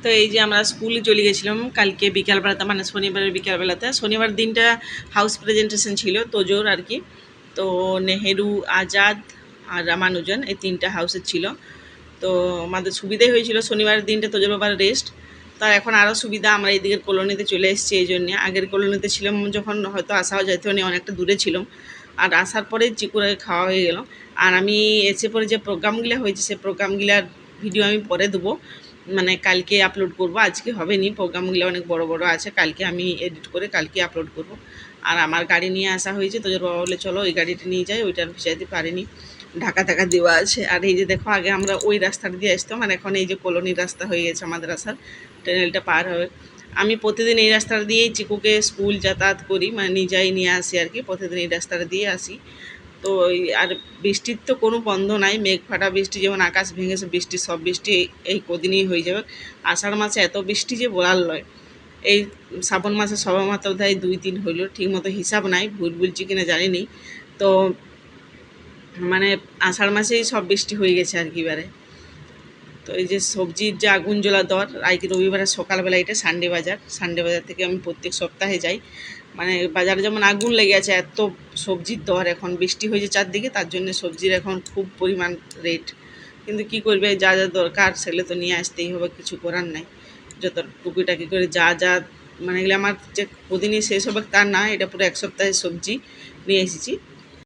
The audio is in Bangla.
তো এই যে আমরা স্কুলে চলে গেছিলাম কালকে বিকালবেলাতে, মানে শনিবারের বিকালবেলাতে। শনিবার দিনটা হাউস প্রেজেন্টেশন ছিল, তোজোর আর কি। তো নেহেরু, আজাদ আর রামানুজন এই তিনটা হাউসের ছিল। তো আমাদের সুবিধাই হয়েছিল শনিবারের দিনটা তোজোর বাবার রেস্ট। তার এখন আরও সুবিধা, আমরা এই দিকের কলোনিতে চলে এসেছি। এই জন্যে আগের কলোনিতে ছিলাম যখন হয়তো আসাও যেতে হয়নি, অনেকটা দূরে ছিলাম। আর আসার পরে চিকুরে খাওয়া হয়ে গেল। আর আমি এসে পরে যে প্রোগ্রামগুলো হয়েছে সেই প্রোগ্রামগুলার ভিডিও আমি পরে দেবো, মানে কালকে আপলোড করব। আজকে হবে নি, প্রোগ্রামগুলো অনেক বড় বড় আছে, কালকে আমি এডিট করে কালকে আপলোড করব। আর আমার গাড়ি নিয়ে আসা হয়েছে, তোদের বাবা বলে চলো ওই গাড়িটা নিয়ে যাই, ওইটার ভিজাইতে পারিনি, ঢাকা টাকা দেওয়া আছে। আর এই যে দেখো, আগে আমরা ওই রাস্তাটা দিয়ে আসতাম, আর এখন এই যে কলোনির রাস্তা হয়ে গেছে আমাদের আসার, ট্রেনেলটা পার হবে। আমি প্রতিদিন এই রাস্তাটা দিয়েই চিকুকে স্কুল যাতায়াত করি, মানে নিজেই নিয়ে আসি আর কি, প্রতিদিন এই রাস্তাটা দিয়ে আসি। তো আর বৃষ্টির তো কোনো বন্ধ নাই, মেঘ ফাটা বৃষ্টি, যেমন আকাশ ভেঙেছে বৃষ্টি, সব বৃষ্টি এই কদিনই হয়ে যাবে। আষাঢ় মাসে এত বৃষ্টি যে বলার নয়। এই শ্রাবণ মাসে সবেমাত্র বোধহয় 2-3 হইল, ঠিকমতো হিসাব নাই, ভুল বলছি কিনা জানি নি। তো মানে আষাঢ় মাসেই সব বৃষ্টি হয়ে গেছে আর কি এবারে। তো এই যে সবজির যে আগুন জ্বলা দর, আজকে রবিবারের সকালবেলা, এটা সানডে বাজার থেকে আমি প্রত্যেক সপ্তাহে যাই। মানে বাজারে যেমন আগুন লেগে আছে, এত সবজির দর, এখন বৃষ্টি হয়েছে চারদিকে, তার জন্য সবজির এখন খুব পরিমাণ রেট। কিন্তু কি করবে, যা যা দরকার সেগুলো তো নিয়ে আসতেই হবে, কিছু করার নাই। যত টুকিটাকি করে যা মানে এগুলো আমার যে প্রতিদিনই শেষ হবে তার না, এটা পুরো এক সপ্তাহের সবজি নিয়ে এসেছি।